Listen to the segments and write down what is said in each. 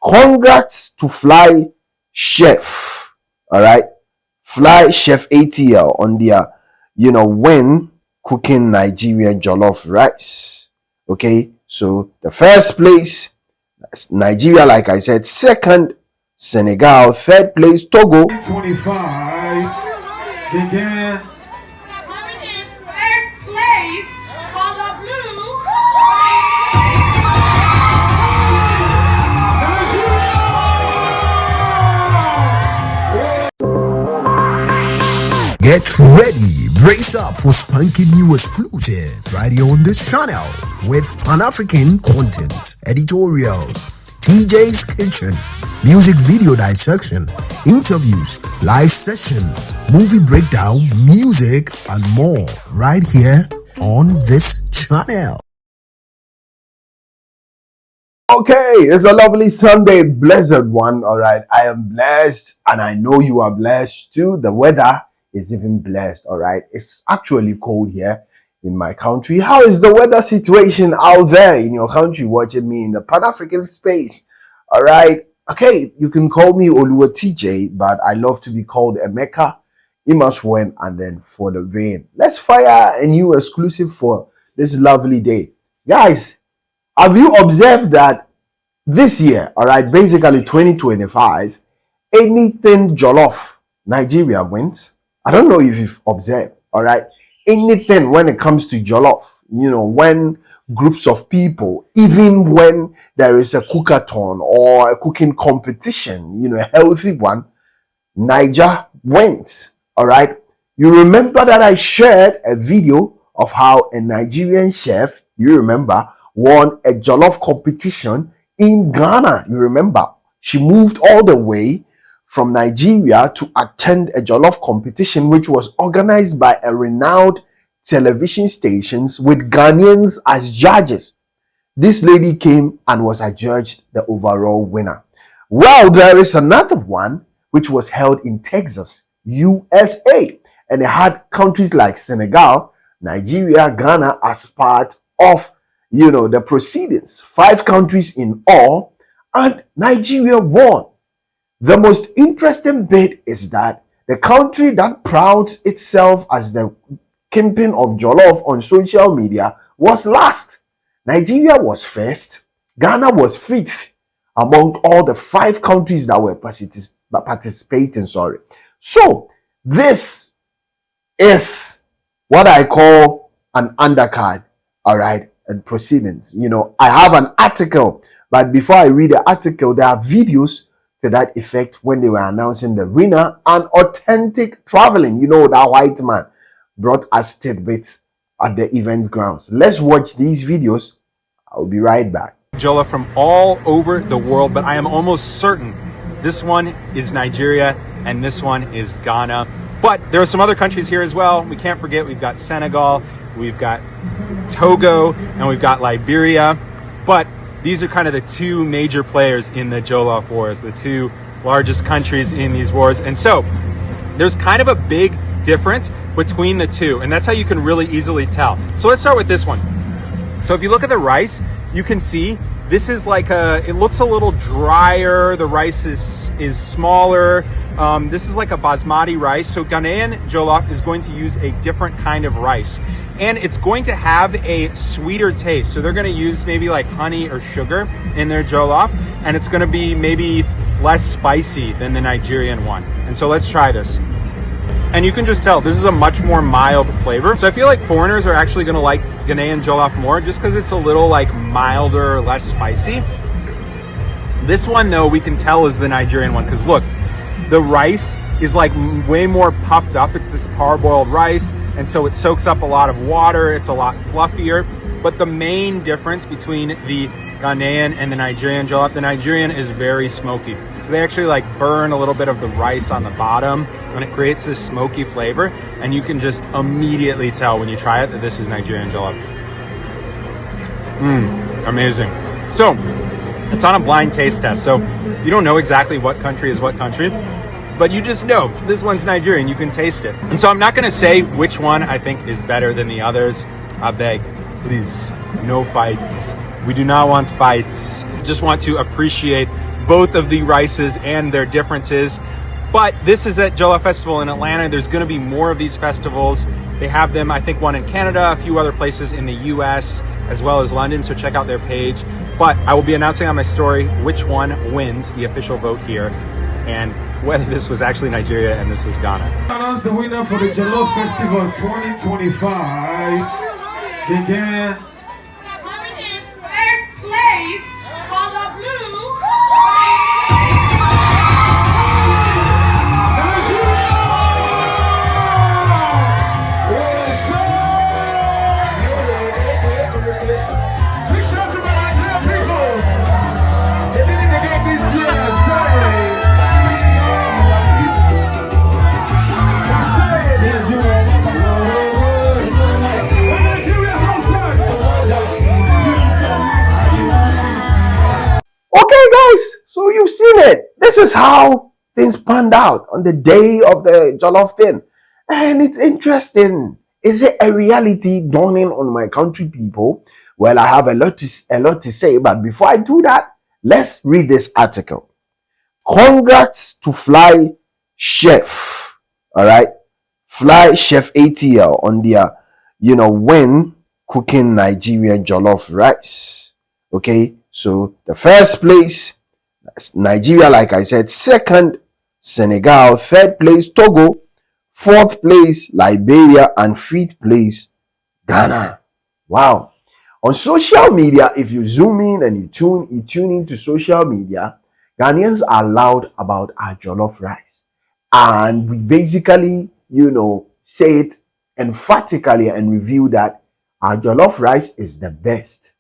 Congrats to Fly Chef. All right. Fly Chef ATL on their, win cooking Nigerian jollof rice. Okay. So the first place, Nigeria, like I said. Second, Senegal. Third place, Togo. 25 begin. Get ready, brace up for spunky new exclusive right here on this channel with Pan-African content, editorials, TJ's Kitchen, music video dissection, interviews, live session, movie breakdown, music, and more right here on this channel. Okay, it's a lovely Sunday, blessed one. All right, I am blessed, and I know you are blessed too. The weather is even blessed. All right, it's actually cold here in my country. How is the weather situation out there in your country, watching me in the Pan-African space? All right, okay, you can call me Oluwa TJ, but I love to be called Emeka, Imaswen, and then for the rain. Let's fire a new exclusive for this lovely day, guys. Have you observed that this year, all right, basically 2025, anything Jollof Nigeria wins? I don't know if you've observed, all right, anything when it comes to Jollof, when groups of people, even when there is a cookathon or a cooking competition, a healthy one, Niger wins, all right. You remember that I shared a video of how a Nigerian chef, you remember, won a Jollof competition in Ghana. You remember, she moved all the way from Nigeria to attend a Jollof competition which was organized by a renowned television stations with Ghanaians as judges. This lady came and was adjudged the overall winner. Well, there is another one which was held in Texas, USA, and it had countries like Senegal, Nigeria, Ghana as part of the proceedings. 5 countries in all, and Nigeria won. The most interesting bit is that the country that prouds itself as the kingpin of Jollof on social media was last. Nigeria was first. Ghana was 5th among all the 5 countries that were participating. So this is what I call an undercard, all right, and proceedings. I have an article, but before I read the article, there are videos to that effect when they were announcing the winner and authentic traveling. That white man brought us tidbits at the event grounds. Let's watch these videos. I'll be right back. Jollof from all over the world, but I am almost certain this one is Nigeria and this one is Ghana. But there are some other countries here as well. We can't forget, we've got Senegal, we've got Togo, and we've got Liberia. But these are kind of the 2 major players in the Jollof wars, the 2 largest countries in these wars. And so there's kind of a big difference between the 2, and that's how you can really easily tell. So let's start with this one. So if you look at the rice, you can see this is like it looks a little drier. The rice is smaller. This is like a basmati rice. So Ghanaian Jollof is going to use a different kind of rice, and it's going to have a sweeter taste. So they're going to use maybe like honey or sugar in their Jollof, and it's going to be maybe less spicy than the Nigerian one. And so let's try this. And you can just tell this is a much more mild flavor. So I feel like foreigners are actually going to like Ghanaian Jollof more just because it's a little like milder, less spicy. This one though, we can tell is the Nigerian one because look, the rice is like way more puffed up. It's this parboiled rice, and so it soaks up a lot of water. It's a lot fluffier. But the main difference between the Ghanaian and the Nigerian Jollof, the Nigerian is very smoky. So they actually like burn a little bit of the rice on the bottom, and it creates this smoky flavor, and you can just immediately tell when you try it that this is Nigerian Jollof. Amazing. So it's on a blind taste test, so you don't know exactly what country is what country, but you just know this one's Nigerian. You can taste it. And so I'm not going to say which one I think is better than the others. I beg, please, no fights. We do not want fights. Just want to appreciate both of the rices and their differences. But this is at Jollof Festival in Atlanta. There's going to be more of these festivals. They have them, I think, one in Canada, a few other places in the US, as well as London, so check out their page. But I will be announcing on my story which one wins the official vote here, and whether this was actually Nigeria and this was Ghana. Announce the winner for the Jollof Festival 2025. Begin. Coming in first place, color blue. Okay, guys, so you've seen it. This is how things panned out on the day of the Jollof thing. And it's interesting. Is it a reality dawning on my country people? Well, I have a lot to say, but before I do that, let's read this article. Congrats to Fly Chef. All right. Fly Chef ATL on their, win cooking Nigerian jollof rice. Okay. So the first place, Nigeria, like I said. Second, Senegal. Third place, Togo. Fourth place, Liberia. And fifth place, Ghana. Wow. On social media, if you zoom in and you tune into social media, Ghanaians are loud about our jollof rice. And we basically, say it emphatically and review that our jollof rice is the best.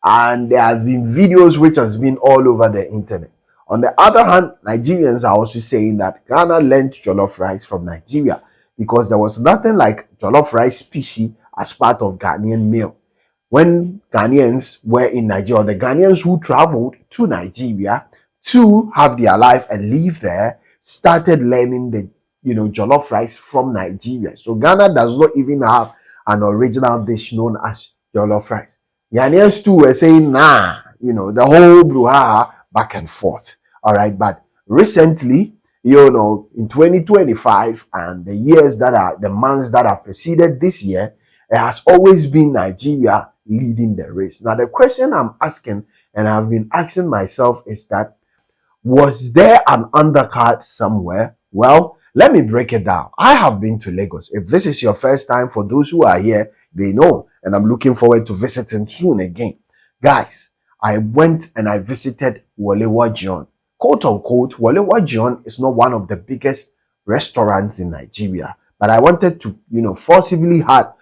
And there has been videos which has been all over the internet. On the other hand, Nigerians are also saying that Ghana learned jollof rice from Nigeria because there was nothing like jollof rice species as part of Ghanaian meal. When Ghanaians were in Nigeria, the Ghanaians who traveled to Nigeria to have their life and live there started learning the jollof rice from Nigeria. So Ghana does not even have an original dish known as jollof rice. Ghanaians too were saying, nah, the whole brouhaha back and forth. All right. But recently, in 2025 and the months that have preceded this year, it has always been Nigeria leading the race. Now, the question I'm asking and I've been asking myself is that, was there an undercard somewhere? Well, let me break it down. I have been to Lagos. If this is your first time, for those who are here, they know. And I'm looking forward to visiting soon again. Guys, I went and I visited Wolewa John. Quote unquote, Wolewa John is not one of the biggest restaurants in Nigeria. But I wanted to, forcibly have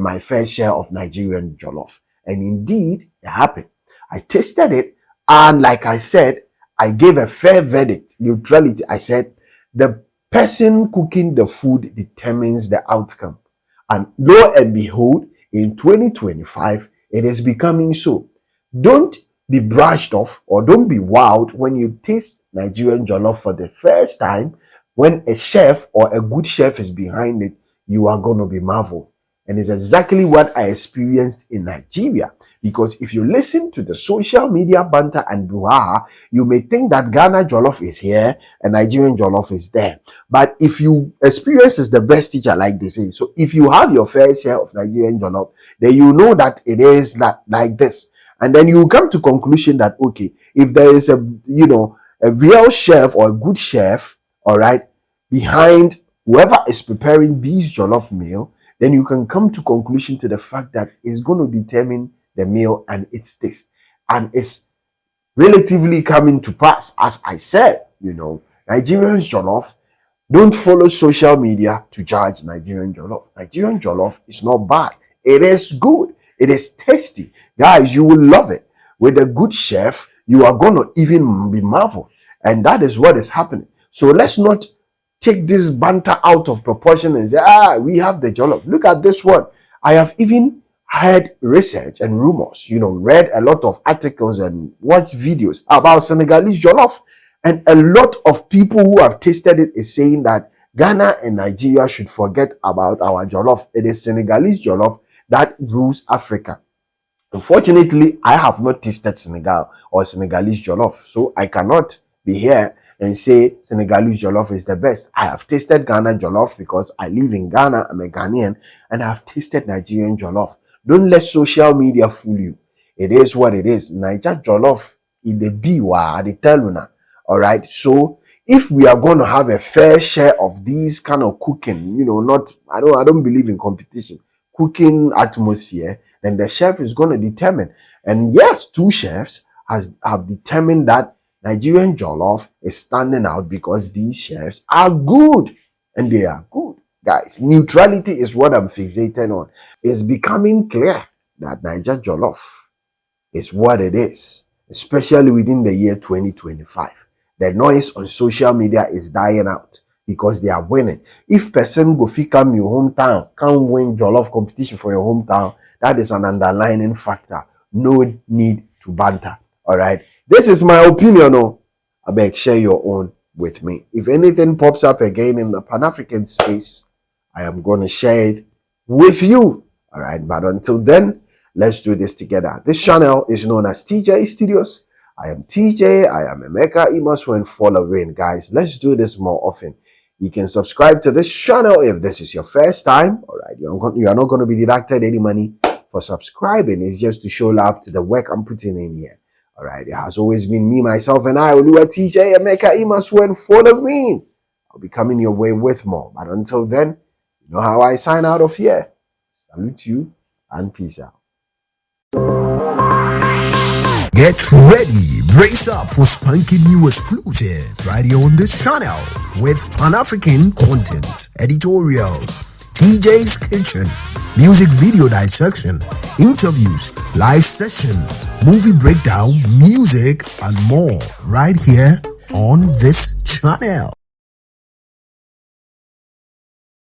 my fair share of Nigerian jollof. And indeed, it happened. I tasted it. And like I said, I gave a fair verdict, neutrality. I said, the person cooking the food determines the outcome. And lo and behold, in 2025, it is becoming so. Don't be brushed off or don't be wowed when you taste Nigerian jollof for the first time. When a chef or a good chef is behind it, you are going to be marveled. And it's exactly what I experienced in Nigeria. Because if you listen to the social media banter and brouhaha, you may think that Ghana jollof is here and Nigerian jollof is there. But if you experience is the best teacher, like they say, so if you have your fair share of Nigerian jollof, then you know that it is like this. And then you come to conclusion that, okay, if there is a real chef or a good chef, all right, behind whoever is preparing these jollof meal, then you can come to conclusion to the fact that it's going to determine the meal and its taste. And it's relatively coming to pass. As I said, Nigerian jollof, don't follow social media to judge Nigerian jollof. Nigerian jollof is not bad. It is good. It is tasty. Guys, you will love it. With a good chef, you are going to even be marveled. And that is what is happening. So let's not take this banter out of proportion and say, we have the jollof. Look at this one. I have even heard research and rumors, read a lot of articles and watched videos about Senegalese jollof. And a lot of people who have tasted it is saying that Ghana and Nigeria should forget about our jollof. It is Senegalese jollof that rules Africa. Unfortunately, I have not tasted Senegal or Senegalese jollof, so I cannot be here and say Senegalese jollof is the best. I have tasted Ghana jollof because I live in Ghana. I'm a Ghanaian, and I have tasted Nigerian jollof. Don't let social media fool you. It is what it is. Niger jollof is the biwa, the teluna. All right. So if we are going to have a fair share of these kind of cooking, I don't believe in competition, cooking atmosphere, then the chef is going to determine. And yes, two chefs have determined that Nigerian jollof is standing out because these chefs are good, and they are good. Guys, neutrality is what I'm fixated on. It's becoming clear that Niger jollof is what it is, especially within the year 2025. The noise on social media is dying out because they are winning. If person go fit come your hometown, can't win jollof competition for your hometown, that is an underlying factor. No need to banter. All right. This is my opinion. I beg, share your own with me. If anything pops up again in the Pan-African space, I am going to share it with you. All right. But until then, let's do this together. This channel is known as TJ Studios. I am TJ. I am Emeka Imaswen following. Guys, let's do this more often. You can subscribe to this channel if this is your first time. All right. You are not going to be deducted any money for subscribing. It's just to show love to the work I'm putting in here. All right. It has always been me, myself, and I, Oluwa TJ Emeka Imaswen following. I'll be coming your way with more. But until then, you know how I sign out of here. Salute you and peace out. Get ready, brace up for spunky new exclusive right here on this channel with Pan-African content, editorials, TJ's Kitchen, music video dissection, interviews, live session, movie breakdown, music, and more right here on this channel.